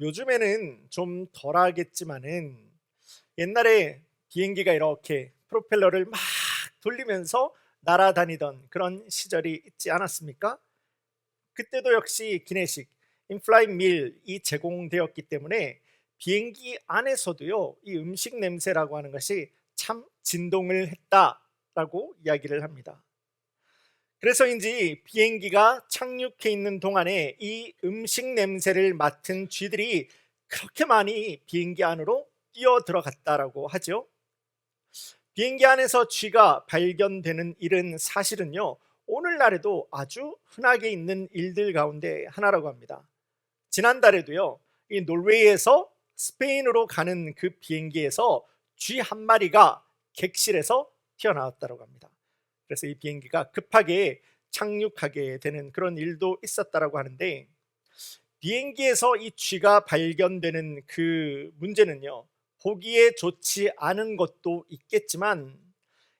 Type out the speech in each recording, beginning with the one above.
요즘에는 좀 덜하겠지만은 옛날에 비행기가 이렇게 프로펠러를 막 돌리면서 날아다니던 그런 시절이 있지 않았습니까? 그때도 역시 기내식 인플라이 밀이 제공되었기 때문에 비행기 안에서도요, 이 음식 냄새라고 하는 것이 참 진동을 했다라고 이야기를 합니다. 그래서인지 비행기가 착륙해 있는 동안에 이 음식 냄새를 맡은 쥐들이 그렇게 많이 비행기 안으로 뛰어 들어갔다라고 하죠. 비행기 안에서 쥐가 발견되는 일은 사실은요, 오늘날에도 아주 흔하게 있는 일들 가운데 하나라고 합니다. 지난달에도요, 이 노르웨이에서 스페인으로 가는 그 비행기에서 쥐 한 마리가 객실에서 튀어나왔다고 합니다. 그래서 이 비행기가 급하게 착륙하게 되는 그런 일도 있었다라고 하는데, 비행기에서 이 쥐가 발견되는 그 문제는요, 보기에 좋지 않은 것도 있겠지만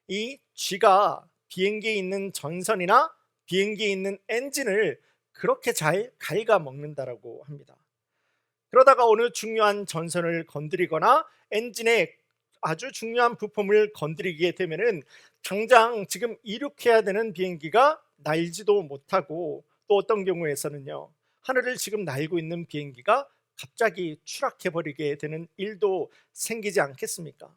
이 쥐가 비행기에 있는 전선이나 비행기에 있는 엔진을 그렇게 잘 갉아먹는다라고 합니다. 그러다가 어느 중요한 전선을 건드리거나 엔진의 아주 중요한 부품을 건드리게 되면은 당장 지금 이륙해야 되는 비행기가 날지도 못하고, 또 어떤 경우에서는요, 하늘을 지금 날고 있는 비행기가 갑자기 추락해 버리게 되는 일도 생기지 않겠습니까?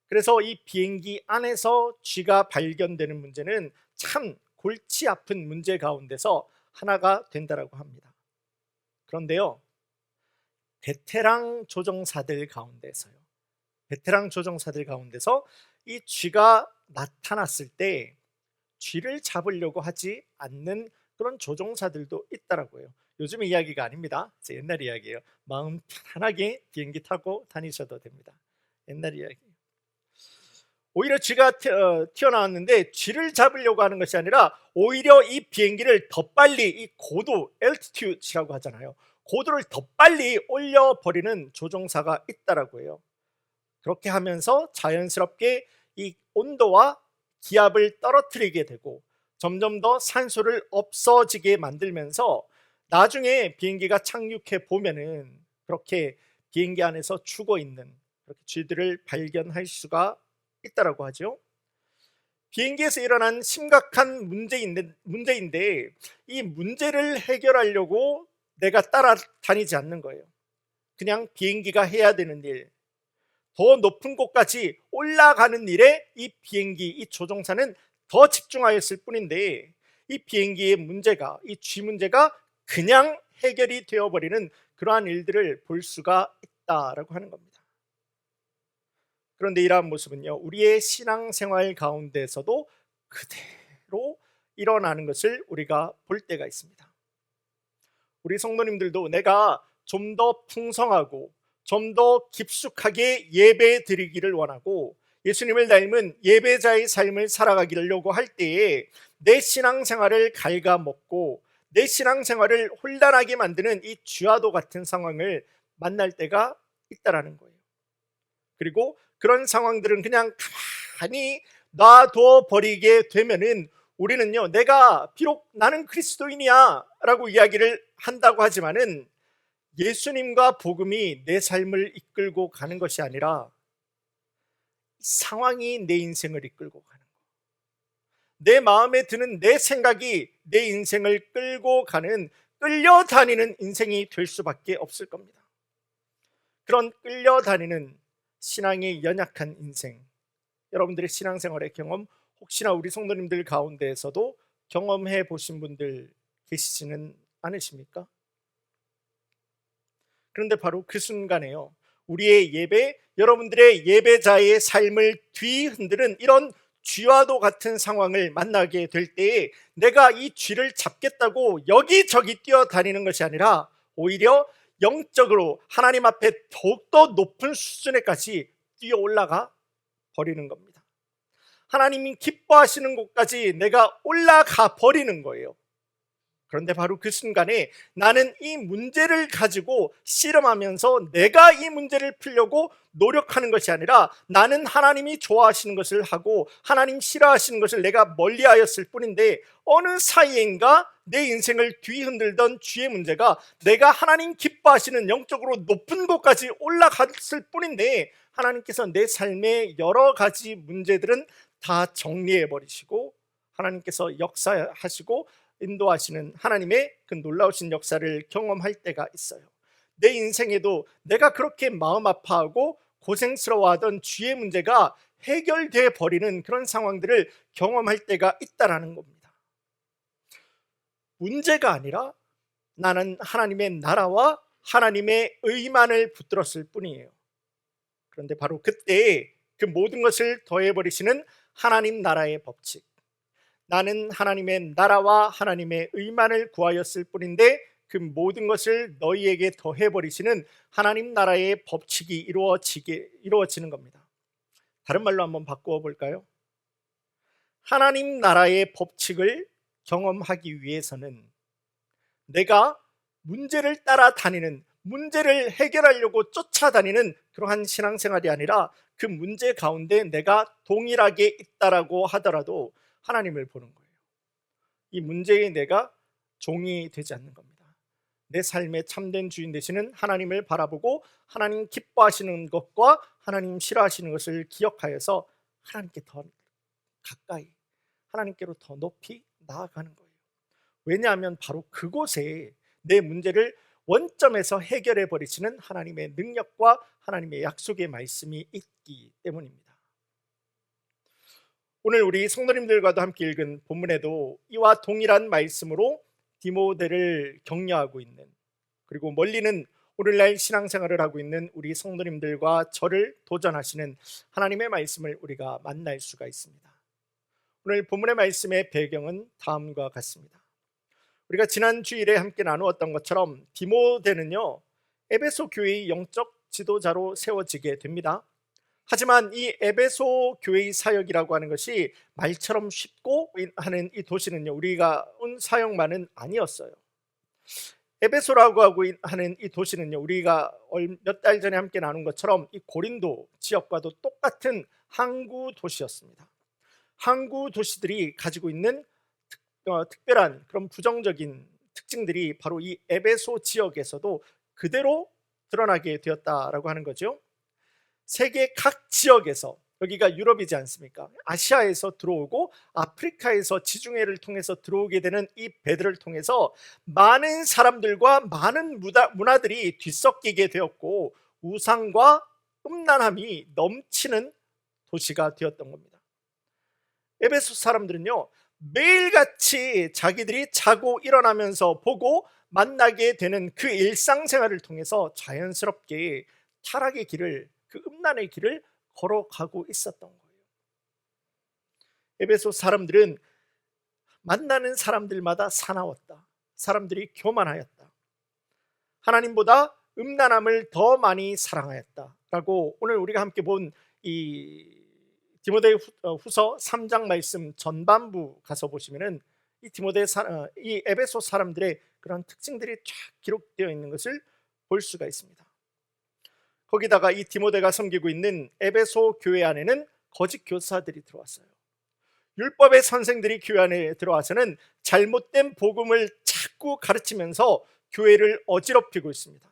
그래서 이 비행기 안에서 쥐가 발견되는 문제는 참 골치 아픈 문제 가운데서 하나가 된다라고 합니다. 그런데요, 베테랑 조종사들 가운데서요, 베테랑 조종사들 가운데서 이 쥐가 나타났을 때 쥐를 잡으려고 하지 않는 그런 조종사들도 있다라고요. 요즘 이야기가 아닙니다. 옛날 이야기예요. 마음 편하게 비행기 타고 다니셔도 됩니다. 옛날 이야기. 오히려 쥐가 튀어나왔는데 쥐를 잡으려고 하는 것이 아니라 오히려 이 비행기를 더 빨리, 이 고도, altitude라고 하잖아요, 고도를 더 빨리 올려버리는 조종사가 있다라고 해요. 그렇게 하면서 자연스럽게 이 온도와 기압을 떨어뜨리게 되고 점점 더 산소를 없어지게 만들면서 나중에 비행기가 착륙해 보면은 그렇게 비행기 안에서 죽어 있는 그렇게 쥐들을 발견할 수가 있다라고 하죠. 비행기에서 일어난 심각한 문제인데 이 문제를 해결하려고 내가 따라다니지 않는 거예요. 그냥 비행기가 해야 되는 일, 더 높은 곳까지 올라가는 일에 이 비행기, 이 조종사는 더 집중하였을 뿐인데, 이 비행기의 문제가, 이 쥐 문제가 그냥 해결이 되어버리는 그러한 일들을 볼 수가 있다라고 하는 겁니다. 그런데 이러한 모습은요, 우리의 신앙생활 가운데서도 그대로 일어나는 것을 우리가 볼 때가 있습니다. 우리 성도님들도 내가 좀 더 풍성하고 좀 더 깊숙하게 예배 드리기를 원하고 예수님을 닮은 예배자의 삶을 살아가려고 할 때에 내 신앙생활을 갉아먹고 내 신앙생활을 혼란하게 만드는 이 쥐와도 같은 상황을 만날 때가 있다라는 거예요. 그리고 그런 상황들은 그냥 가만히 놔둬 버리게 되면은 우리는요, 내가 비록 나는 그리스도인이야 라고 이야기를 한다고 하지만은 예수님과 복음이 내 삶을 이끌고 가는 것이 아니라 상황이 내 인생을 이끌고 가는 거예요. 내 마음에 드는 내 생각이 내 인생을 끌고 가는, 끌려다니는 인생이 될 수밖에 없을 겁니다. 그런 끌려다니는 신앙의 연약한 인생, 여러분들의 신앙생활의 경험, 혹시나 우리 성도님들 가운데에서도 경험해 보신 분들 계시지는 않으십니까? 그런데 바로 그 순간에요, 우리의 예배, 여러분들의 예배자의 삶을 뒤흔드는 이런 쥐와도 같은 상황을 만나게 될 때에 내가 이 쥐를 잡겠다고 여기저기 뛰어다니는 것이 아니라 오히려 영적으로 하나님 앞에 더욱더 높은 수준에까지 뛰어 올라가 버리는 겁니다. 하나님이 기뻐하시는 곳까지 내가 올라가 버리는 거예요. 그런데 바로 그 순간에 나는 이 문제를 가지고 씨름하면서 내가 이 문제를 풀려고 노력하는 것이 아니라 나는 하나님이 좋아하시는 것을 하고 하나님 싫어하시는 것을 내가 멀리하였을 뿐인데, 어느 사이인가 내 인생을 뒤흔들던 쥐의 문제가 내가 하나님 기뻐하시는 영적으로 높은 곳까지 올라갔을 뿐인데, 하나님께서 내 삶의 여러 가지 문제들은 다 정리해 버리시고 하나님께서 역사하시고 인도하시는 하나님의 그 놀라우신 역사를 경험할 때가 있어요. 내 인생에도 내가 그렇게 마음 아파하고 고생스러워하던 쥐의 문제가 해결돼 버리는 그런 상황들을 경험할 때가 있다라는 겁니다. 문제가 아니라 나는 하나님의 나라와 하나님의 의만을 붙들었을 뿐이에요. 그런데 바로 그때 그 모든 것을 더해버리시는 하나님 나라의 법칙, 나는 하나님의 나라와 하나님의 의만을 구하였을 뿐인데 그 모든 것을 너희에게 더해버리시는 하나님 나라의 법칙이 이루어지는 겁니다. 다른 말로 한번 바꾸어 볼까요? 하나님 나라의 법칙을 경험하기 위해서는 내가 문제를 따라다니는, 문제를 해결하려고 쫓아다니는 그러한 신앙생활이 아니라 그 문제 가운데 내가 동일하게 있다라고 하더라도 하나님을 보는 거예요. 이 문제에 내가 종이 되지 않는 겁니다. 내 삶의 참된 주인 되시는 하나님을 바라보고 하나님 기뻐하시는 것과 하나님 싫어하시는 것을 기억하여서 하나님께 더 가까이, 하나님께로 더 높이 나아가는 거예요. 왜냐하면 바로 그곳에 내 문제를 원점에서 해결해 버리시는 하나님의 능력과 하나님의 약속의 말씀이 있기 때문입니다. 오늘 우리 성도님들과도 함께 읽은 본문에도 이와 동일한 말씀으로 디모데를 격려하고 있는, 그리고 멀리는 오늘날 신앙생활을 하고 있는 우리 성도님들과 저를 도전하시는 하나님의 말씀을 우리가 만날 수가 있습니다. 오늘 본문의 말씀의 배경은 다음과 같습니다. 우리가 지난 주일에 함께 나누었던 것처럼 디모데는요, 에베소 교회의 영적 지도자로 세워지게 됩니다. 하지만 이 에베소 교회의 사역이라고 하는 것이 말처럼 쉽고 하는 이 도시는요, 우리가 온 사역만은 아니었어요. 에베소라고 하는 이 도시는요, 우리가 몇 달 전에 함께 나눈 것처럼 이 고린도 지역과도 똑같은 항구 도시였습니다. 항구 도시들이 가지고 있는 특별한 그런 부정적인 특징들이 바로 이 에베소 지역에서도 그대로 드러나게 되었다라고 하는 거죠. 세계 각 지역에서, 여기가 유럽이지 않습니까? 아시아에서 들어오고 아프리카에서 지중해를 통해서 들어오게 되는 이 배들을 통해서 많은 사람들과 많은 문화들이 뒤섞이게 되었고 우상과 음란함이 넘치는 도시가 되었던 겁니다. 에베소 사람들은요, 매일같이 자기들이 자고 일어나면서 보고 만나게 되는 그 일상생활을 통해서 자연스럽게 타락의 길을, 그 음란의 길을 걸어가고 있었던 거예요. 에베소 사람들은 만나는 사람들마다 사나웠다. 사람들이 교만하였다. 하나님보다 음란함을 더 많이 사랑하였다라고 오늘 우리가 함께 본 이 디모데 후서 3장 말씀 전반부 가서 보시면은 이 에베소 사람들의 그런 특징들이 쫙 기록되어 있는 것을 볼 수가 있습니다. 거기다가 이 디모데가 섬기고 있는 에베소 교회 안에는 거짓 교사들이 들어왔어요. 율법의 선생들이 교회 안에 들어와서는 잘못된 복음을 자꾸 가르치면서 교회를 어지럽히고 있습니다.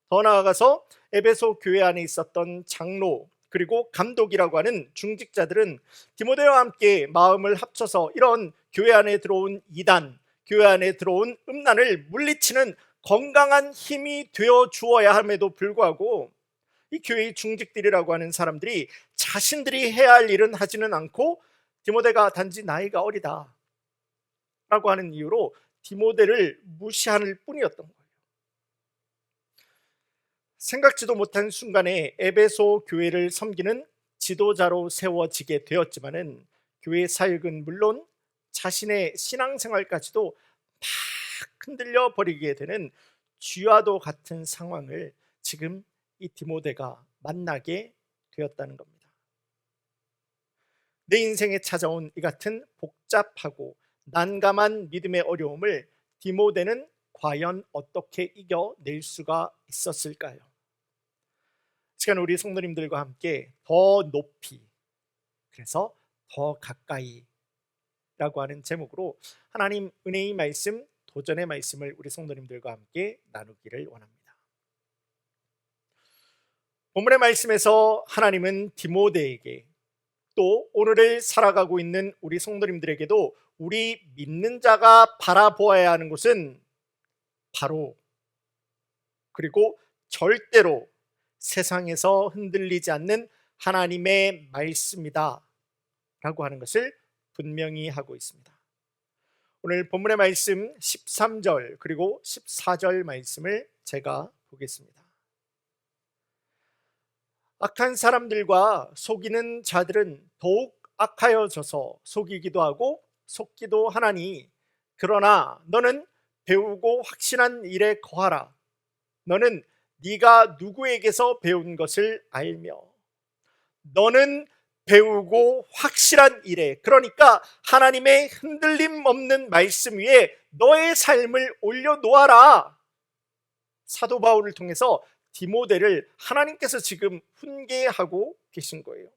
더 나아가서 에베소 교회 안에 있었던 장로 그리고 감독이라고 하는 중직자들은 디모데와 함께 마음을 합쳐서 이런 교회 안에 들어온 이단, 교회 안에 들어온 음란을 물리치는 건강한 힘이 되어 주어야 함에도 불구하고 이 교회의 중직들이라고 하는 사람들이 자신들이 해야 할 일은 하지는 않고 디모데가 단지 나이가 어리다 라고 하는 이유로 디모데를 무시할 뿐이었던 거예요. 생각지도 못한 순간에 에베소 교회를 섬기는 지도자로 세워지게 되었지만은 교회 사역은 물론 자신의 신앙생활까지도 막 흔들려 버리게 되는 쥐와도 같은 상황을 지금 이 디모데가 만나게 되었다는 겁니다. 내 인생에 찾아온 이 같은 복잡하고 난감한 믿음의 어려움을 디모데는 과연 어떻게 이겨낼 수가 있었을까요? 시간 우리 성도님들과 함께 더 높이, 그래서 더 가까이 라고 하는 제목으로 하나님 은혜의 말씀, 도전의 말씀을 우리 성도님들과 함께 나누기를 원합니다. 본문의 말씀에서 하나님은 디모데에게, 또 오늘을 살아가고 있는 우리 성도님들에게도 우리 믿는 자가 바라보아야 하는 것은 바로, 그리고 절대로 세상에서 흔들리지 않는 하나님의 말씀이다 라고 하는 것을 분명히 하고 있습니다. 오늘 본문의 말씀 13절 그리고 14절 말씀을 제가 보겠습니다. 악한 사람들과 속이는 자들은 더욱 악하여져서 속이기도 하고 속기도 하나니, 그러나 너는 배우고 확신한 일에 거하라. 너는 네가 누구에게서 배운 것을 알며. 너는 배우고 확실한 일에, 그러니까 하나님의 흔들림 없는 말씀 위에 너의 삶을 올려놓아라. 사도 바울을 통해서 디모데를 하나님께서 지금 훈계하고 계신 거예요.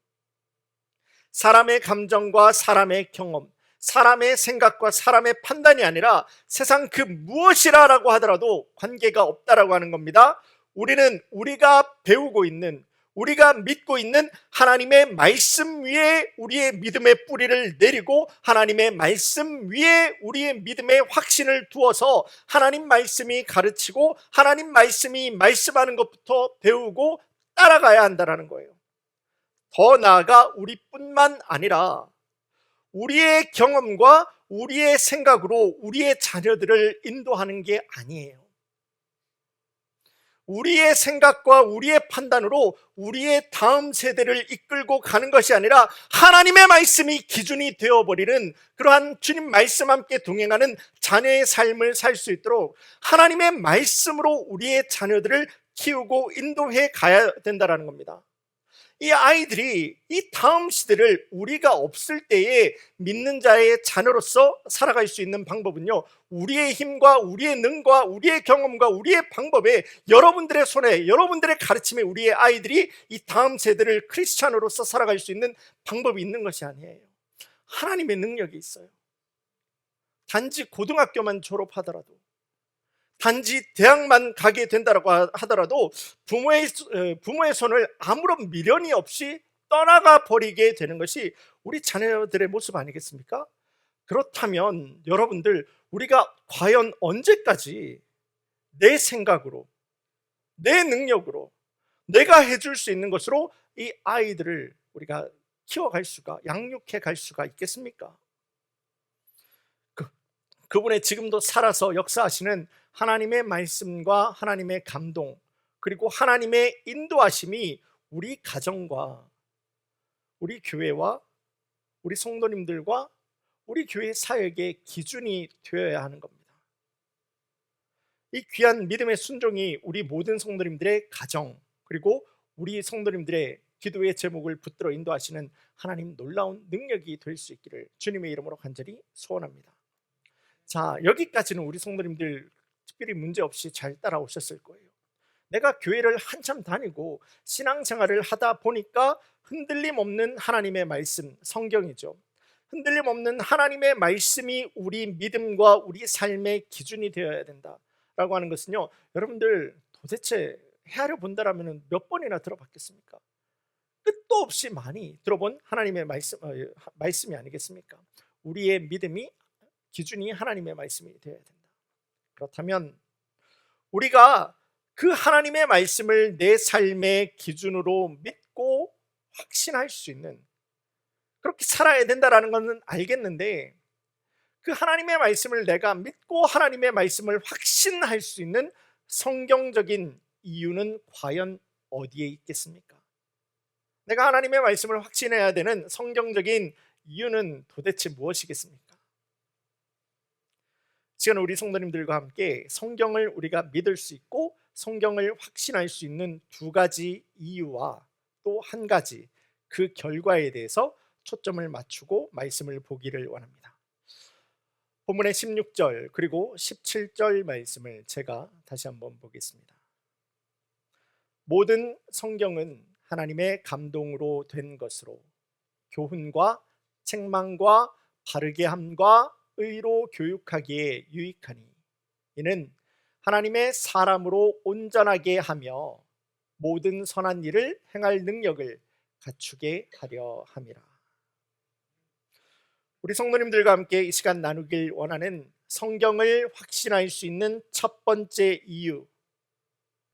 사람의 감정과 사람의 경험, 사람의 생각과 사람의 판단이 아니라 세상 그 무엇이라고 하더라도 관계가 없다라고 하는 겁니다. 우리는 우리가 배우고 있는, 우리가 믿고 있는 하나님의 말씀 위에 우리의 믿음의 뿌리를 내리고 하나님의 말씀 위에 우리의 믿음의 확신을 두어서 하나님 말씀이 가르치고 하나님 말씀이 말씀하는 것부터 배우고 따라가야 한다는 거예요. 더 나아가 우리뿐만 아니라 우리의 경험과 우리의 생각으로 우리의 자녀들을 인도하는 게 아니에요. 우리의 생각과 우리의 판단으로 우리의 다음 세대를 이끌고 가는 것이 아니라 하나님의 말씀이 기준이 되어버리는 그러한 주님 말씀 함께 동행하는 자녀의 삶을 살 수 있도록 하나님의 말씀으로 우리의 자녀들을 키우고 인도해 가야 된다는 겁니다. 이 아이들이 이 다음 시대를 우리가 없을 때에 믿는 자의 자녀로서 살아갈 수 있는 방법은요, 우리의 힘과 우리의 능과 우리의 경험과 우리의 방법에, 여러분들의 손에, 여러분들의 가르침에 우리의 아이들이 이 다음 세대를 크리스찬으로서 살아갈 수 있는 방법이 있는 것이 아니에요. 하나님의 능력이 있어요. 단지 고등학교만 졸업하더라도, 단지 대학만 가게 된다고 하더라도 부모의 손을 아무런 미련이 없이 떠나가 버리게 되는 것이 우리 자녀들의 모습 아니겠습니까? 그렇다면 여러분들, 우리가 과연 언제까지 내 생각으로, 내 능력으로, 내가 해줄 수 있는 것으로 이 아이들을 우리가 키워갈 수가, 양육해 갈 수가 있겠습니까? 그분의 지금도 살아서 역사하시는 하나님의 말씀과 하나님의 감동, 그리고 하나님의 인도하심이 우리 가정과 우리 교회와 우리 성도님들과 우리 교회 사역의 기준이 되어야 하는 겁니다. 이 귀한 믿음의 순종이 우리 모든 성도님들의 가정, 그리고 우리 성도님들의 기도의 제목을 붙들어 인도하시는 하나님 놀라운 능력이 될 수 있기를 주님의 이름으로 간절히 소원합니다. 자, 여기까지는 우리 성도님들 특별히 문제없이 잘 따라오셨을 거예요. 내가 교회를 한참 다니고 신앙생활을 하다 보니까 흔들림 없는 하나님의 말씀, 성경이죠. 흔들림 없는 하나님의 말씀이 우리 믿음과 우리 삶의 기준이 되어야 된다라고 하는 것은요, 여러분들 도대체 헤아려 본다라면 몇 번이나 들어봤겠습니까? 끝도 없이 많이 들어본 하나님의 말씀이 아니겠습니까? 우리의 믿음이 기준이 하나님의 말씀이 되어야 된다. 그렇다면 우리가 그 하나님의 말씀을 내 삶의 기준으로 믿고 확신할 수 있는, 그렇게 살아야 된다라는 것은 알겠는데, 그 하나님의 말씀을 내가 믿고 하나님의 말씀을 확신할 수 있는 성경적인 이유는 과연 어디에 있겠습니까? 내가 하나님의 말씀을 확신해야 되는 성경적인 이유는 도대체 무엇이겠습니까? 지금 우리 성도님들과 함께 성경을 우리가 믿을 수 있고 성경을 확신할 수 있는 두 가지 이유와 또 한 가지 그 결과에 대해서 초점을 맞추고 말씀을 보기를 원합니다. 본문의 16절 그리고 17절 말씀을 제가 다시 한번 보겠습니다. 모든 성경은 하나님의 감동으로 된 것으로 교훈과 책망과 바르게 함과 의로 교육하기에 유익하니 이는 하나님의 사람으로 온전하게 하며 모든 선한 일을 행할 능력을 갖추게 하려 함이라. 우리 성도님들과 함께 이 시간 나누길 원하는 성경을 확신할 수 있는 첫 번째 이유,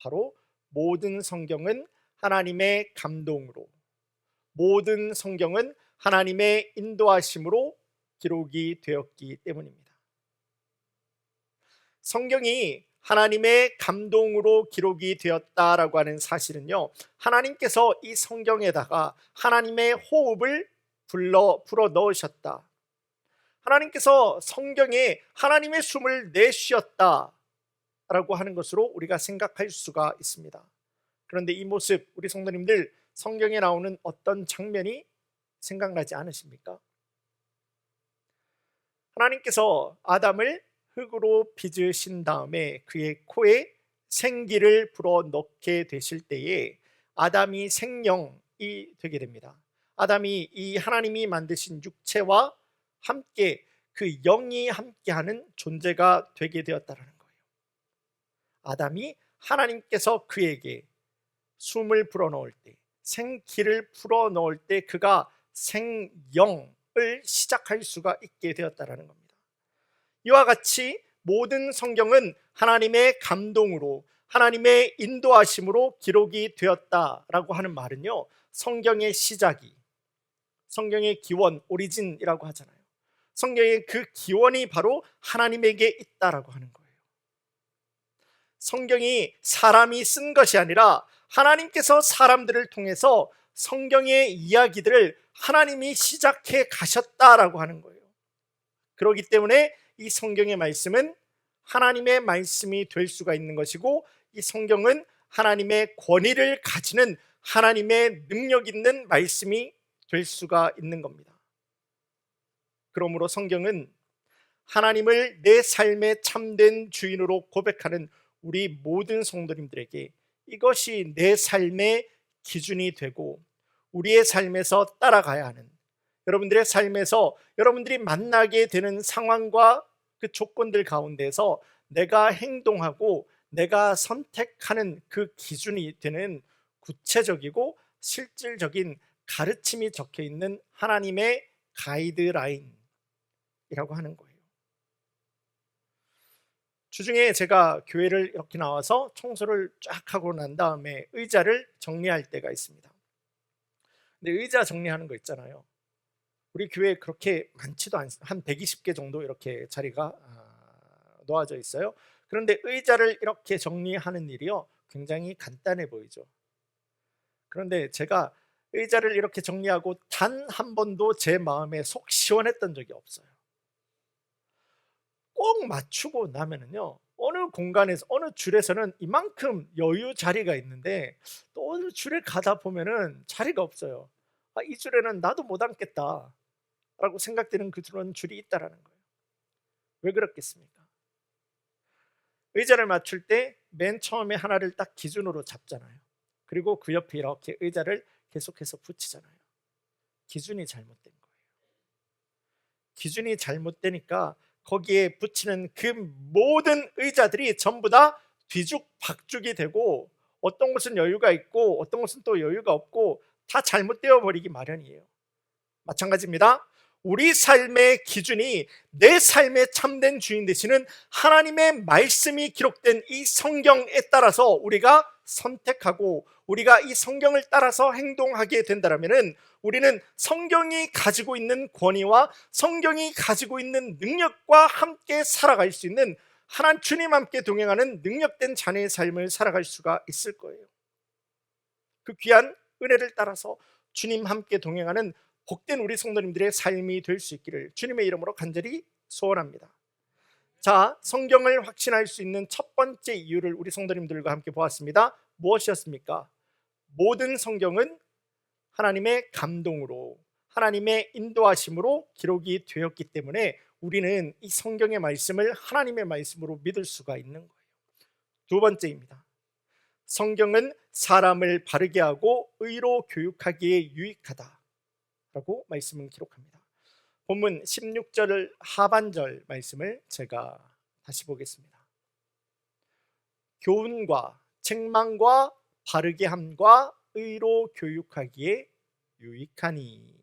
바로 모든 성경은 하나님의 감동으로, 모든 성경은 하나님의 인도하심으로 기록이 되었기 때문입니다. 성경이 하나님의 감동으로 기록이 되었다라고 하는 사실은요, 하나님께서 이 성경에다가 하나님의 호흡을 불어 넣으셨다, 하나님께서 성경에 하나님의 숨을 내쉬었다 라고 하는 것으로 우리가 생각할 수가 있습니다. 그런데 이 모습, 우리 성도님들 성경에 나오는 어떤 장면이 생각나지 않으십니까? 하나님께서 아담을 흙으로 빚으신 다음에 그의 코에 생기를 불어넣게 되실 때에 아담이 생명이 되게 됩니다. 아담이 이 하나님이 만드신 육체와 함께 그 영이 함께하는 존재가 되게 되었다는 거예요. 아담이 하나님께서 그에게 숨을 불어넣을 때, 생기를 불어넣을 때 그가 생영을 시작할 수가 있게 되었다는 겁니다. 이와 같이 모든 성경은 하나님의 감동으로, 하나님의 인도하심으로 기록이 되었다라고 하는 말은요, 성경의 시작이, 성경의 기원, 오리진이라고 하잖아요. 성경의 그 기원이 바로 하나님에게 있다라고 하는 거예요. 성경이 사람이 쓴 것이 아니라 하나님께서 사람들을 통해서 성경의 이야기들을 하나님이 시작해 가셨다라고 하는 거예요. 그렇기 때문에 이 성경의 말씀은 하나님의 말씀이 될 수가 있는 것이고, 이 성경은 하나님의 권위를 가지는 하나님의 능력 있는 말씀이 될 수가 있는 겁니다. 그러므로 성경은 하나님을 내 삶의 참된 주인으로 고백하는 우리 모든 성도님들에게 이것이 내 삶의 기준이 되고 우리의 삶에서 따라가야 하는, 여러분들의 삶에서 여러분들이 만나게 되는 상황과 그 조건들 가운데서 내가 행동하고 내가 선택하는 그 기준이 되는 구체적이고 실질적인 가르침이 적혀 있는 하나님의 가이드라인이라고 하는 거예요. 주중에 제가 교회를 이렇게 나와서 청소를 쫙 하고 난 다음에 의자를 정리할 때가 있습니다. 근데 의자 정리하는 거 있잖아요. 우리 교회에 그렇게 많지도 않습니다. 한 120개 정도 이렇게 자리가 놓아져 있어요. 그런데 의자를 이렇게 정리하는 일이요, 굉장히 간단해 보이죠. 그런데 제가 의자를 이렇게 정리하고 단 한 번도 제 마음에 속 시원했던 적이 없어요. 꼭 맞추고 나면은요, 어느 공간에서 어느 줄에서는 이만큼 여유 자리가 있는데 또 어느 줄에 가다 보면은 자리가 없어요. 이 줄에는 나도 못 앉겠다 라고 생각되는 그런 줄이 있다라는 거예요. 왜 그렇겠습니까? 의자를 맞출 때 맨 처음에 하나를 딱 기준으로 잡잖아요. 그리고 그 옆에 이렇게 의자를 계속해서 붙이잖아요. 기준이 잘못된 거예요. 기준이 잘못되니까 거기에 붙이는 그 모든 의자들이 전부 다 뒤죽박죽이 되고, 어떤 곳은 여유가 있고 어떤 곳은 또 여유가 없고 다 잘못되어 버리기 마련이에요. 마찬가지입니다. 우리 삶의 기준이 내 삶의 참된 주인 되시는 하나님의 말씀이 기록된 이 성경에 따라서 우리가 선택하고 우리가 이 성경을 따라서 행동하게 된다면 우리는 성경이 가지고 있는 권위와 성경이 가지고 있는 능력과 함께 살아갈 수 있는, 하나님 주님 함께 동행하는 능력된 자녀의 삶을 살아갈 수가 있을 거예요. 그 귀한 은혜를 따라서 주님 함께 동행하는 복된 우리 성도님들의 삶이 될 수 있기를 주님의 이름으로 간절히 소원합니다. 자, 성경을 확신할 수 있는 첫 번째 이유를 우리 성도님들과 함께 보았습니다. 무엇이었습니까? 모든 성경은 하나님의 감동으로, 하나님의 인도하심으로 기록이 되었기 때문에 우리는 이 성경의 말씀을 하나님의 말씀으로 믿을 수가 있는 거예요. 두 번째입니다. 성경은 사람을 바르게 하고 의로 교육하기에 유익하다라고 말씀은 기록합니다. 본문 16절 하반절 말씀을 제가 다시 보겠습니다. 교훈과 책망과 바르게 함과 의로 교육하기에 유익하니.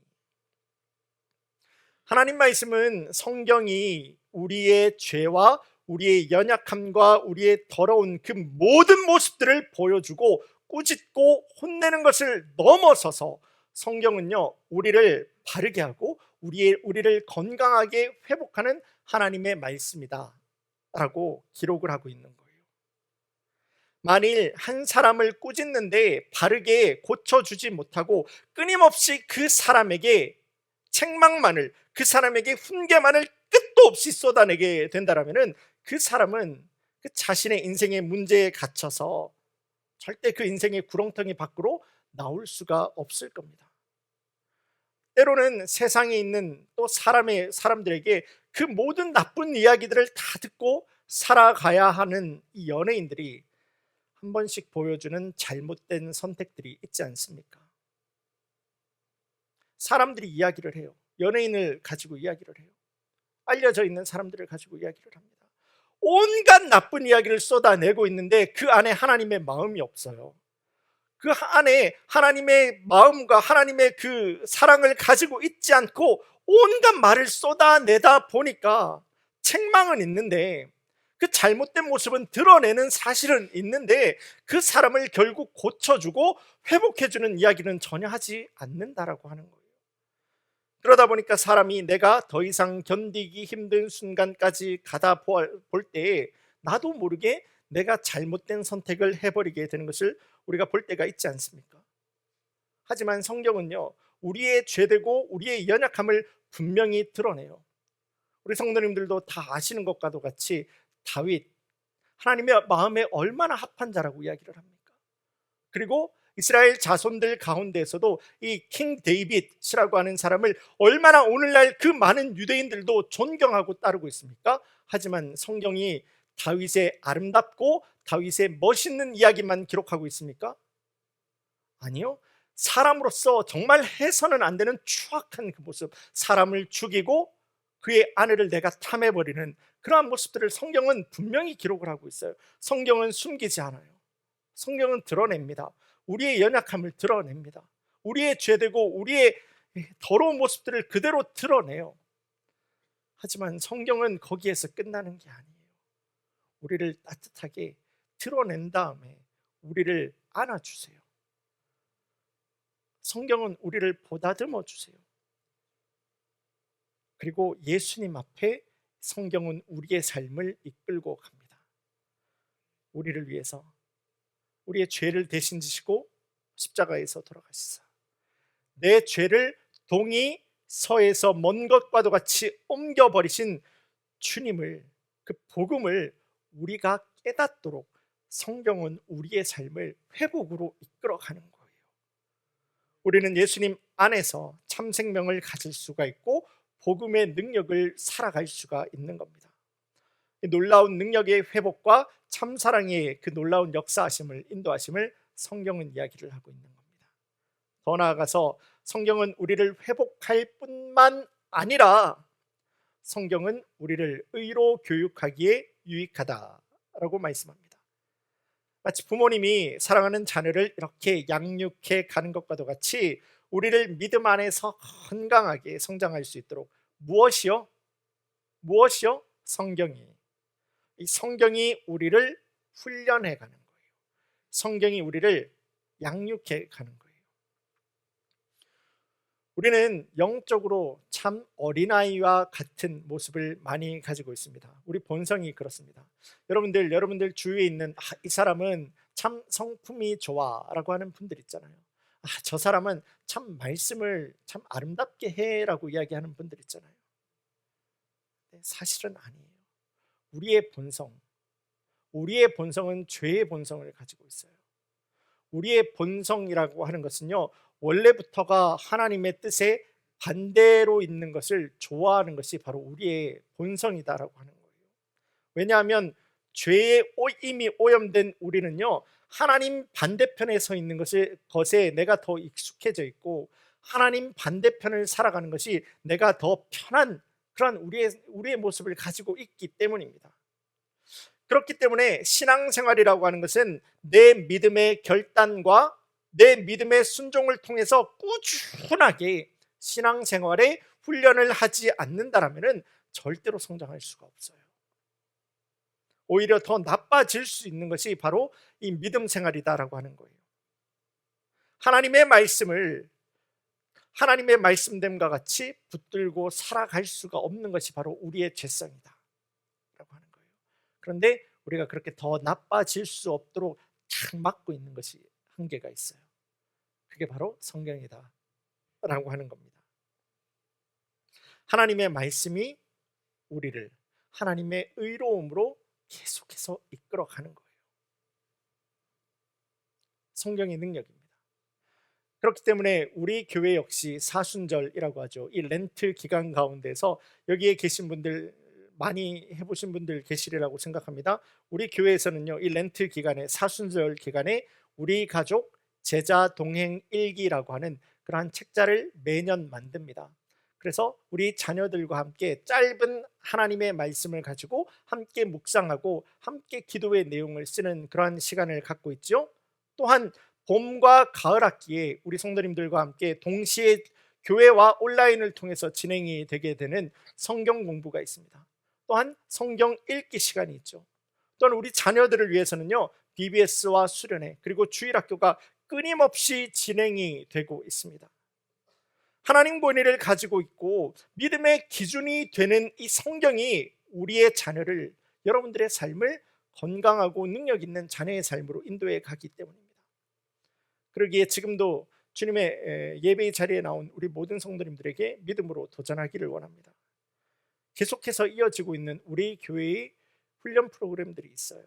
하나님 말씀은 성경이 우리의 죄와 우리의 연약함과 우리의 더러운 그 모든 모습들을 보여주고 꾸짖고 혼내는 것을 넘어서서 성경은요, 우리를 바르게 하고 우리를 건강하게 회복하는 하나님의 말씀이다 라고 기록을 하고 있는 거예요. 만일 한 사람을 꾸짖는데 바르게 고쳐주지 못하고 끊임없이 그 사람에게 책망만을, 그 사람에게 훈계만을 끝도 없이 쏟아내게 된다면 그 사람은 그 자신의 인생의 문제에 갇혀서 절대 그 인생의 구렁텅이 밖으로 나올 수가 없을 겁니다. 때로는 세상에 있는 또 사람들에게 그 모든 나쁜 이야기들을 다 듣고 살아가야 하는 이 연예인들이 한 번씩 보여주는 잘못된 선택들이 있지 않습니까? 사람들이 이야기를 해요. 연예인을 가지고 이야기를 해요. 알려져 있는 사람들을 가지고 이야기를 합니다. 온갖 나쁜 이야기를 쏟아내고 있는데 그 안에 하나님의 마음이 없어요. 그 안에 하나님의 마음과 하나님의 그 사랑을 가지고 있지 않고 온갖 말을 쏟아내다 보니까 책망은 있는데 그 잘못된 모습은 드러내는 사실은 있는데 그 사람을 결국 고쳐주고 회복해주는 이야기는 전혀 하지 않는다라고 하는 거예요. 그러다 보니까 사람이 내가 더 이상 견디기 힘든 순간까지 가다 볼 때 나도 모르게 내가 잘못된 선택을 해버리게 되는 것을 우리가 볼 때가 있지 않습니까? 하지만 성경은요, 우리의 죄되고 우리의 연약함을 분명히 드러내요. 우리 성도님들도 다 아시는 것과도 같이 다윗, 하나님의 마음에 얼마나 합한 자라고 이야기를 합니까? 그리고 이스라엘 자손들 가운데에서도 이 킹 데이빗이라고 하는 사람을 얼마나 오늘날 그 많은 유대인들도 존경하고 따르고 있습니까? 하지만 성경이 다윗의 아름답고 다윗의 멋있는 이야기만 기록하고 있습니까? 아니요. 사람으로서 정말 해서는 안 되는 추악한 그 모습, 사람을 죽이고 그의 아내를 내가 탐해버리는 그러한 모습들을 성경은 분명히 기록을 하고 있어요. 성경은 숨기지 않아요. 성경은 드러냅니다. 우리의 연약함을 드러냅니다. 우리의 죄되고 우리의 더러운 모습들을 그대로 드러내요. 하지만 성경은 거기에서 끝나는 게 아니에요. 우리를 따뜻하게 드러낸 다음에 우리를 안아주세요. 성경은 우리를 보다듬어 주세요. 그리고 예수님 앞에 성경은 우리의 삶을 이끌고 갑니다. 우리를 위해서 우리의 죄를 대신 지시고 십자가에서 돌아가시사 내 죄를 동이 서에서 먼 것과도 같이 옮겨버리신 주님을, 그 복음을 우리가 깨닫도록 성경은 우리의 삶을 회복으로 이끌어가는 거예요. 우리는 예수님 안에서 참 생명을 가질 수가 있고 복음의 능력을 살아갈 수가 있는 겁니다. 놀라운 능력의 회복과 참사랑의 그 놀라운 역사하심을, 인도하심을 성경은 이야기를 하고 있는 겁니다. 더 나아가서 성경은 우리를 회복할 뿐만 아니라 성경은 우리를 의로 교육하기에 유익하다라고 말씀합니다. 마치 부모님이 사랑하는 자녀를 이렇게 양육해 가는 것과도 같이 우리를 믿음 안에서 건강하게 성장할 수 있도록 무엇이요? 성경이. 이 성경이 우리를 훈련해 가는 거예요. 성경이 우리를 양육해 가는 거예요. 우리는 영적으로 참 어린아이와 같은 모습을 많이 가지고 있습니다. 우리 본성이 그렇습니다. 여러분들 주위에 있는 이 사람은 참 성품이 좋아라고 하는 분들 있잖아요. 저 사람은 참 말씀을 참 아름답게 해라고 이야기하는 분들 있잖아요. 사실은 아니에요. 우리의 본성은 죄의 본성을 가지고 있어요. 우리의 본성이라고 하는 것은요, 원래부터가 하나님의 뜻에 반대로 있는 것을 좋아하는 것이 바로 우리의 본성이다라고 하는 거예요. 왜냐하면 죄에 이미 오염된 우리는요, 하나님 반대편에 서 있는 것에 내가 더 익숙해져 있고, 하나님 반대편을 살아가는 것이 내가 더 편한 그런 우리의 모습을 가지고 있기 때문입니다. 그렇기 때문에 신앙생활이라고 하는 것은 내 믿음의 결단과 내 믿음의 순종을 통해서 꾸준하게 신앙생활에 훈련을 하지 않는다면 절대로 성장할 수가 없어요. 오히려 더 나빠질 수 있는 것이 바로 이 믿음 생활이다라고 하는 거예요. 하나님의 말씀을 하나님의 말씀됨과 같이 붙들고 살아갈 수가 없는 것이 바로 우리의 죄성이다 라고 하는 거예요. 그런데 우리가 그렇게 더 나빠질 수 없도록 탁 막고 있는 것이 한계가 있어요. 그게 바로 성경이다 라고 하는 겁니다. 하나님의 말씀이 우리를 하나님의 의로움으로 계속해서 이끌어가는 거예요. 성경의 능력입니다. 그렇기 때문에 우리 교회 역시 사순절이라고 하죠. 이 렌트 기간 가운데서 여기에 계신 분들 많이 해보신 분들 계시리라고 생각합니다. 우리 교회에서는요, 이 렌트 기간에, 사순절 기간에 우리 가족 제자 동행 일기라고 하는 그러한 책자를 매년 만듭니다. 그래서 우리 자녀들과 함께 짧은 하나님의 말씀을 가지고 함께 묵상하고 함께 기도의 내용을 쓰는 그러한 시간을 갖고 있죠. 또한 봄과 가을 학기에 우리 성도님들과 함께 동시에 교회와 온라인을 통해서 진행이 되게 되는 성경 공부가 있습니다. 또한 성경 읽기 시간이 있죠. 또한 우리 자녀들을 위해서는요, BBS와 수련회 그리고 주일학교가 끊임없이 진행이 되고 있습니다. 하나님 본의를 가지고 있고 믿음의 기준이 되는 이 성경이 우리의 자녀를, 여러분들의 삶을 건강하고 능력 있는 자녀의 삶으로 인도해 가기 때문입니다. 그러기에 지금도 주님의 예배의 자리에 나온 우리 모든 성도님들에게 믿음으로 도전하기를 원합니다. 계속해서 이어지고 있는 우리 교회의 훈련 프로그램들이 있어요.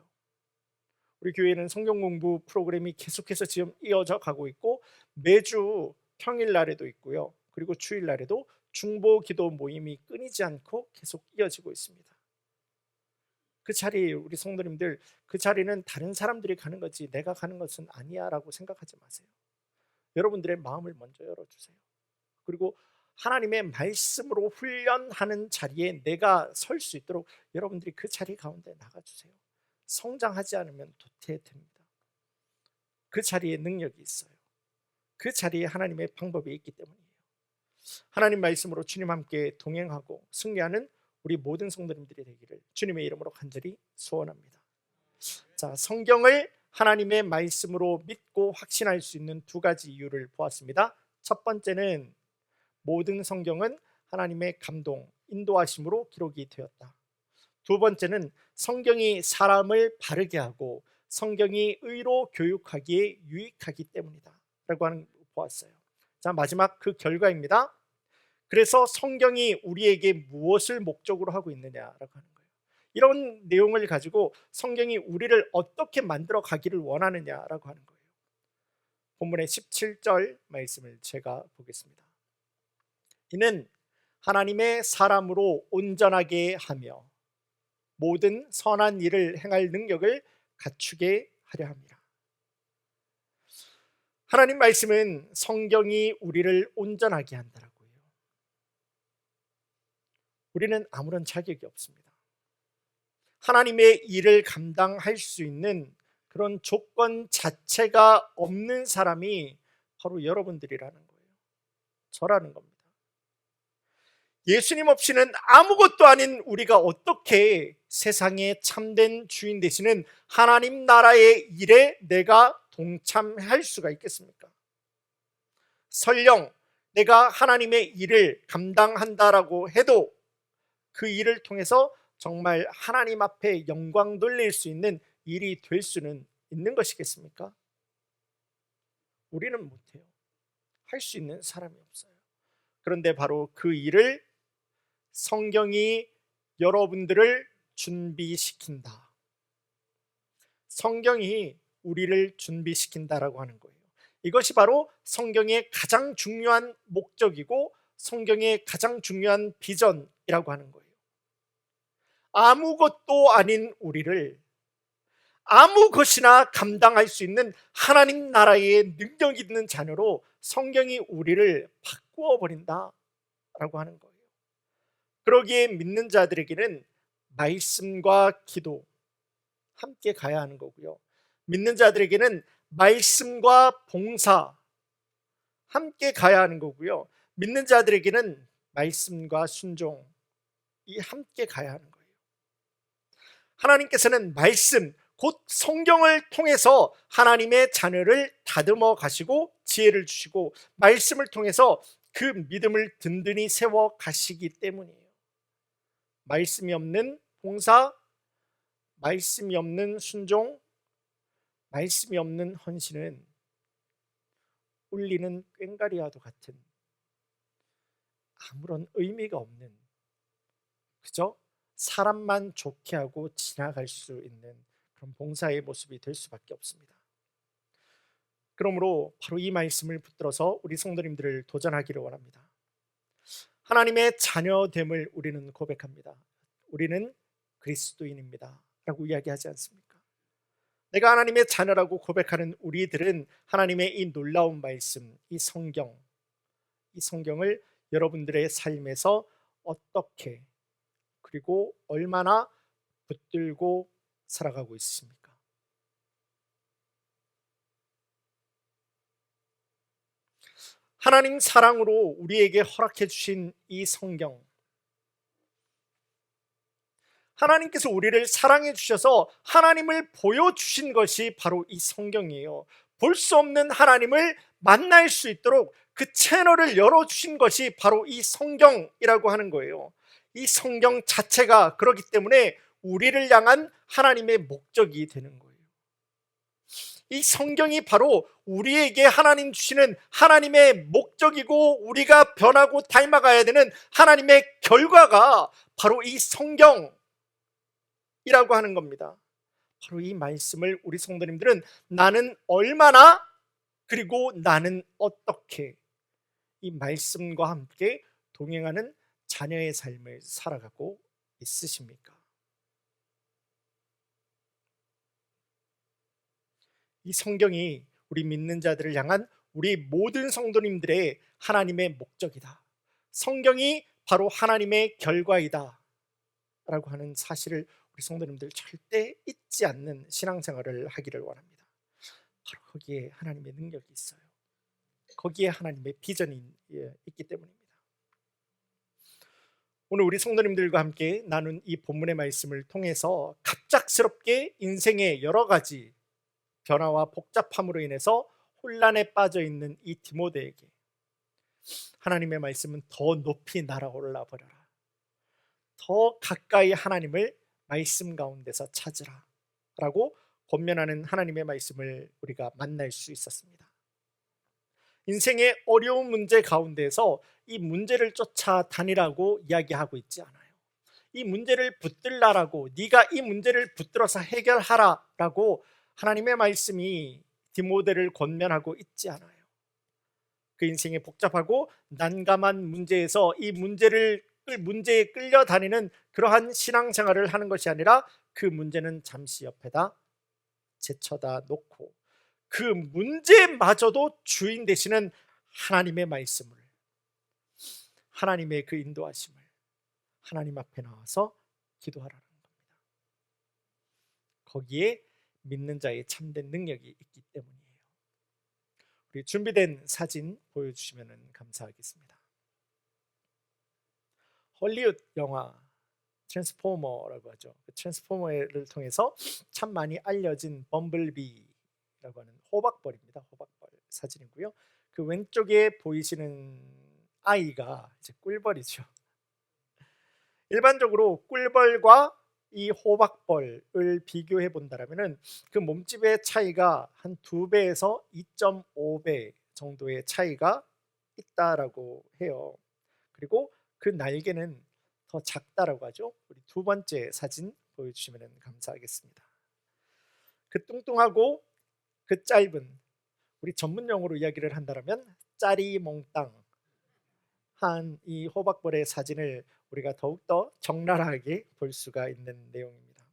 우리 교회는 성경 공부 프로그램이 계속해서 지금 이어져 가고 있고, 매주 평일날에도 있고요, 그리고 주일날에도 중보 기도 모임이 끊이지 않고 계속 이어지고 있습니다. 그 자리, 우리 성도님들, 그 자리는 다른 사람들이 가는 거지 내가 가는 것은 아니야 라고 생각하지 마세요. 여러분들의 마음을 먼저 열어주세요. 그리고 하나님의 말씀으로 훈련하는 자리에 내가 설 수 있도록 여러분들이 그 자리 가운데 나가주세요. 성장하지 않으면 도태됩니다. 그 자리에 능력이 있어요. 그 자리에 하나님의 방법이 있기 때문이에요. 하나님 말씀으로 주님 함께 동행하고 승리하는 우리 모든 성도님들이 되기를 주님의 이름으로 간절히 소원합니다. 자, 성경을 하나님의 말씀으로 믿고 확신할 수 있는 두 가지 이유를 보았습니다. 첫 번째는 모든 성경은 하나님의 감동, 인도하심으로 기록이 되었다. 두 번째는 성경이 사람을 바르게 하고 성경이 의로 교육하기에 유익하기 때문이다 라고 하는 걸 보았어요. 자, 마지막 그 결과입니다. 그래서 성경이 우리에게 무엇을 목적으로 하고 있느냐라고 하는 거예요. 이런 내용을 가지고 성경이 우리를 어떻게 만들어 가기를 원하느냐라고 하는 거예요. 본문의 17절 말씀을 제가 보겠습니다. 이는 하나님의 사람으로 온전하게 하며 모든 선한 일을 행할 능력을 갖추게 하려 합니다. 하나님 말씀은 성경이 우리를 온전하게 한다라고 해요. 우리는 아무런 자격이 없습니다. 하나님의 일을 감당할 수 있는 그런 조건 자체가 없는 사람이 바로 여러분들이라는 거예요. 저라는 겁니다. 예수님 없이는 아무것도 아닌 우리가 어떻게 세상의 참된 주인 되시는 하나님 나라의 일에 내가 동참할 수가 있겠습니까? 설령 내가 하나님의 일을 감당한다라고 해도 그 일을 통해서 정말 하나님 앞에 영광 돌릴 수 있는 일이 될 수는 있는 것이겠습니까? 우리는 못해요. 할 수 있는 사람이 없어요. 그런데 바로 그 일을 성경이 여러분들을 준비시킨다. 성경이 우리를 준비시킨다라고 하는 거예요. 이것이 바로 성경의 가장 중요한 목적이고 성경의 가장 중요한 비전이라고 하는 거예요. 아무것도 아닌 우리를 아무 것이나 감당할 수 있는 하나님 나라의 능력 있는 자녀로 성경이 우리를 바꾸어 버린다라고 하는 거예요. 그러기에 믿는 자들에게는 말씀과 기도 함께 가야 하는 거고요. 믿는 자들에게는 말씀과 봉사 함께 가야 하는 거고요. 믿는 자들에게는 말씀과 순종이 함께 가야 하는 거예요. 하나님께서는 말씀, 곧 성경을 통해서 하나님의 자녀를 다듬어 가시고 지혜를 주시고 말씀을 통해서 그 믿음을 든든히 세워 가시기 때문이에요. 말씀이 없는 봉사, 말씀이 없는 순종, 말씀이 없는 헌신은 울리는 꽹과리와도 같은 아무런 의미가 없는, 그저 사람만 좋게 하고 지나갈 수 있는 그런 봉사의 모습이 될 수밖에 없습니다. 그러므로 바로 이 말씀을 붙들어서 우리 성도님들을 도전하기를 원합니다. 하나님의 자녀됨을 우리는 고백합니다. 우리는 그리스도인입니다 라고 이야기하지 않습니까? 내가 하나님의 자녀라고 고백하는 우리들은 하나님의 이 놀라운 말씀, 이 성경을 여러분들의 삶에서 어떻게 그리고 얼마나 붙들고 살아가고 있습니까? 하나님 사랑으로 우리에게 허락해 주신 이 성경, 하나님께서 우리를 사랑해 주셔서 하나님을 보여주신 것이 바로 이 성경이에요. 볼 수 없는 하나님을 만날 수 있도록 그 채널을 열어주신 것이 바로 이 성경이라고 하는 거예요. 이 성경 자체가 그렇기 때문에 우리를 향한 하나님의 목적이 되는 거예요. 이 성경이 바로 우리에게 하나님 주시는 하나님의 목적이고 우리가 변하고 닮아가야 되는 하나님의 결과가 바로 이 성경이라고 하는 겁니다. 바로 이 말씀을 우리 성도님들은 나는 얼마나 그리고 나는 어떻게 이 말씀과 함께 동행하는 자녀의 삶을 살아가고 있으십니까? 이 성경이 우리 믿는 자들을 향한 우리 모든 성도님들의 하나님의 목적이다. 성경이 바로 하나님의 결과이다 라고 하는 사실을 우리 성도님들 절대 잊지 않는 신앙생활을 하기를 원합니다. 바로 거기에 하나님의 능력이 있어요. 거기에 하나님의 비전이 있기 때문입니다. 오늘 우리 성도님들과 함께 나눈 이 본문의 말씀을 통해서 갑작스럽게 인생의 여러 가지 변화와 복잡함으로 인해서 혼란에 빠져 있는 이 디모데에게 하나님의 말씀은 더 높이 날아올라 버려라, 더 가까이 하나님을 말씀 가운데서 찾으라 라고 권면하는 하나님의 말씀을 우리가 만날 수 있었습니다. 인생의 어려운 문제 가운데서 이 문제를 쫓아다니라고 이야기하고 있지 않아요. 이 문제를 붙들라라고, 네가 이 문제를 붙들어서 해결하라라고 하나님의 말씀이 디모데를 권면하고 있지 않아요. 그 인생의 복잡하고 난감한 문제에서 이 문제에 끌려다니는 그러한 신앙생활을 하는 것이 아니라 그 문제는 잠시 옆에다 제쳐다 놓고 그 문제마저도 주인 되시는 하나님의 말씀을, 하나님의 그 인도하심을 하나님 앞에 나와서 기도하라는 겁니다. 거기에 믿는 자의 참된 능력이 있기 때문이에요. 우리 준비된 사진 보여주시면 감사하겠습니다. 헐리우드 영화 트랜스포머라고 하죠. 그 트랜스포머를 통해서 참 많이 알려진 범블비라고 하는 호박벌입니다. 호박벌 사진이고요. 그 왼쪽에 보이시는 아이가 이제 꿀벌이죠. 일반적으로 꿀벌과 이 호박벌을 비교해 본다면은 그 몸집의 차이가 한 2배에서 2.5배 정도의 차이가 있다라고 해요. 그리고 그 날개는 더 작다라고 하죠. 우리 두 번째 사진 보여주시면 감사하겠습니다. 그 뚱뚱하고 그 짧은, 우리 전문 용어로 이야기를 한다면 짜리몽땅 이 호박벌의 사진을 우리가 더욱더 적나라하게 볼 수가 있는 내용입니다.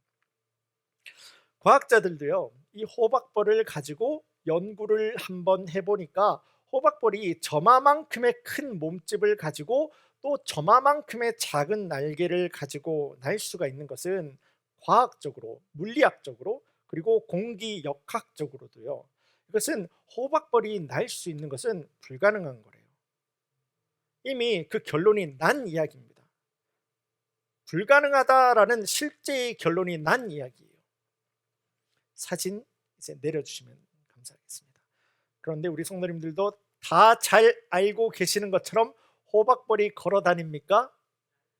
과학자들도요, 이 호박벌을 가지고 연구를 한번 해보니까 호박벌이 저마만큼의 큰 몸집을 가지고 또 저마만큼의 작은 날개를 가지고 날 수가 있는 것은 과학적으로, 물리학적으로, 그리고 공기역학적으로도요, 이것은 호박벌이 날 수 있는 것은 불가능한 거래요. 이미 그 결론이 난 이야기입니다. 불가능하다라는 실제의 결론이 난 이야기예요. 사진 이제 내려주시면 감사하겠습니다. 그런데 우리 성도님들도 다 잘 알고 계시는 것처럼 호박벌이 걸어 다닙니까?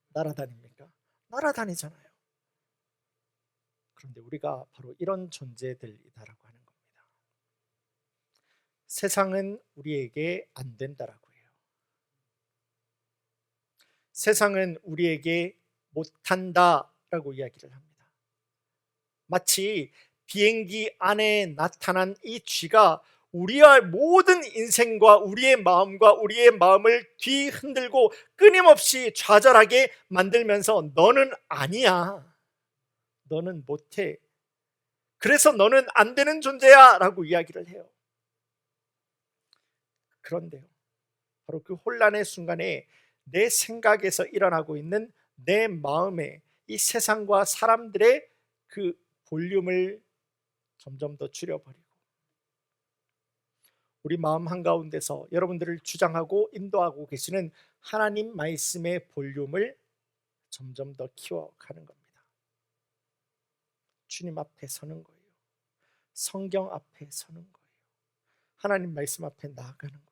날아다닙니까? 날아다니잖아요. 그런데 우리가 바로 이런 존재들이다라고 하는 겁니다. 세상은 우리에게 안 된다라고 해요. 세상은 우리에게 못한다라고 이야기를 합니다. 마치 비행기 안에 나타난 이 쥐가 우리의 모든 인생과 우리의 마음을 뒤흔들고 끊임없이 좌절하게 만들면서 너는 아니야, 너는 못해, 그래서 너는 안 되는 존재야 라고 이야기를 해요. 그런데요, 바로 그 혼란의 순간에 내 생각에서 일어나고 있는 내 마음에 이 세상과 사람들의 그 볼륨을 점점 더 줄여버리고 우리 마음 한가운데서 여러분들을 주장하고 인도하고 계시는 하나님 말씀의 볼륨을 점점 더 키워가는 겁니다. 주님 앞에 서는 거예요. 성경 앞에 서는 거예요. 하나님 말씀 앞에 나아가는 거예요.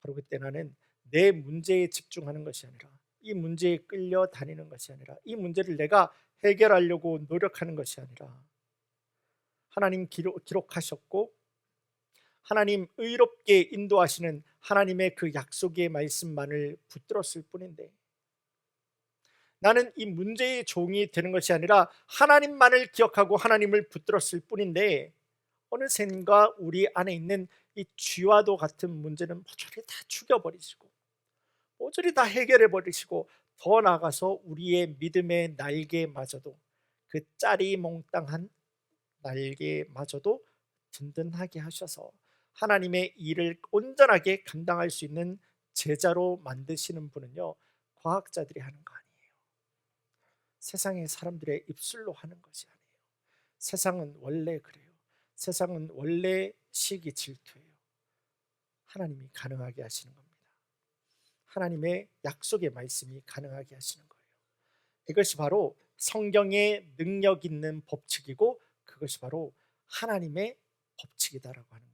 바로 그때 나는 내 문제에 집중하는 것이 아니라, 이 문제에 끌려다니는 것이 아니라, 이 문제를 내가 해결하려고 노력하는 것이 아니라, 하나님 기록하셨고 하나님 의롭게 인도하시는 하나님의 그 약속의 말씀만을 붙들었을 뿐인데, 나는 이 문제의 종이 되는 것이 아니라 하나님만을 기억하고 하나님을 붙들었을 뿐인데, 어느샌가 우리 안에 있는 이 쥐와도 같은 문제는 모조리 다 죽여버리시고 모조리 다 해결해 버리시고, 더 나아가서 우리의 믿음의 날개마저도, 그 짜리몽땅한 날개마저도 든든하게 하셔서 하나님의 일을 온전하게 감당할 수 있는 제자로 만드시는 분은요, 과학자들이 하는 거 아니에요. 세상의 사람들의 입술로 하는 것이 아니에요. 세상은 원래 그래요. 세상은 원래 시기 질투예요. 하나님이 가능하게 하시는 겁니다. 하나님의 약속의 말씀이 가능하게 하시는 거예요. 이것이 바로 성경의 능력 있는 법칙이고, 그것이 바로 하나님의 법칙이다라고 하는 겁니다.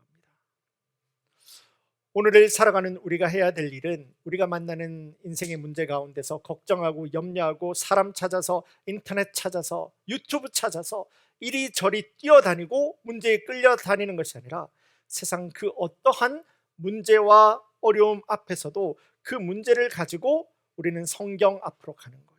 오늘을 살아가는 우리가 해야 될 일은, 우리가 만나는 인생의 문제 가운데서 걱정하고 염려하고 사람 찾아서, 인터넷 찾아서, 유튜브 찾아서 이리저리 뛰어다니고 문제에 끌려다니는 것이 아니라, 세상 그 어떠한 문제와 어려움 앞에서도 그 문제를 가지고 우리는 성경 앞으로 가는 거예요.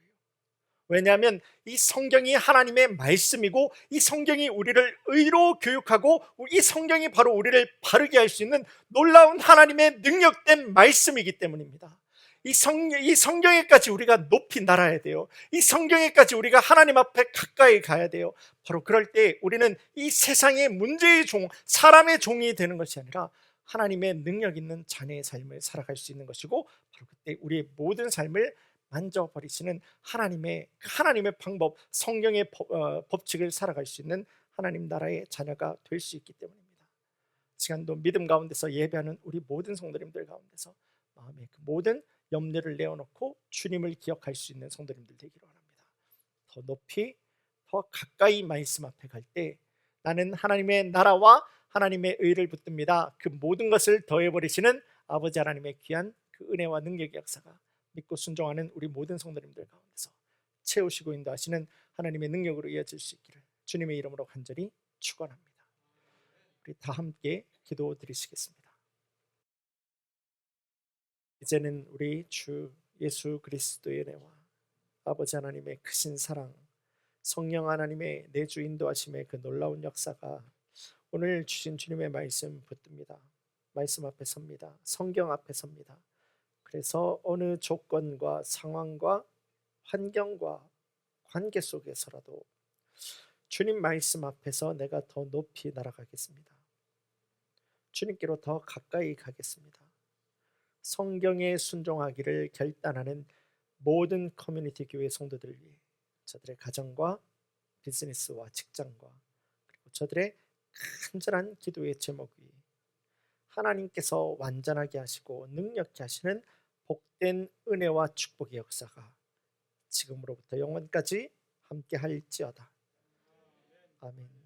왜냐하면 이 성경이 하나님의 말씀이고, 이 성경이 우리를 의로 교육하고, 이 성경이 바로 우리를 바르게 할 수 있는 놀라운 하나님의 능력된 말씀이기 때문입니다. 이 성경에까지 우리가 높이 날아야 돼요. 이 성경에까지 우리가 하나님 앞에 가까이 가야 돼요. 바로 그럴 때 우리는 이 세상의 문제의 종, 사람의 종이 되는 것이 아니라 하나님의 능력 있는 자녀의 삶을 살아갈 수 있는 것이고, 바로 그때 우리의 모든 삶을 만져버리시는 하나님의 방법, 성경의 법칙을 살아갈 수 있는 하나님 나라의 자녀가 될 수 있기 때문입니다. 시간도 믿음 가운데서 예배하는 우리 모든 성도님들 가운데서 마음의 그 모든 염려를 내어놓고 주님을 기억할 수 있는 성도님들 되기를 원합니다. 더 높이, 더 가까이 말씀 앞에 갈 때 나는 하나님의 나라와 하나님의 의를 붙듭니다. 그 모든 것을 더해버리시는 아버지 하나님의 귀한 그 은혜와 능력의 역사가 믿고 순종하는 우리 모든 성도님들 가운데서 채우시고 인도하시는 하나님의 능력으로 이어질 수 있기를 주님의 이름으로 간절히 축원합니다. 우리 다 함께 기도 드리시겠습니다. 이제는 우리 주 예수 그리스도의 은혜와 아버지 하나님의 크신 사랑, 성령 하나님의 내주 인도하심의 그 놀라운 역사가 오늘 주신 주님의 말씀 붙듭니다. 말씀 앞에 섭니다. 성경 앞에 섭니다. 그래서 어느 조건과 상황과 환경과 관계 속에서라도 주님 말씀 앞에서 내가 더 높이 날아가겠습니다. 주님께로 더 가까이 가겠습니다. 성경에 순종하기를 결단하는 모든 커뮤니티 교회 성도들 위해 저들의 가정과 비즈니스와 직장과 그리고 저들의 간절한 기도의 제목 위에 하나님께서 완전하게 하시고 능력케 하시는 복된 은혜와 축복의 역사가 지금으로부터 영원까지 함께 할지어다. 아멘.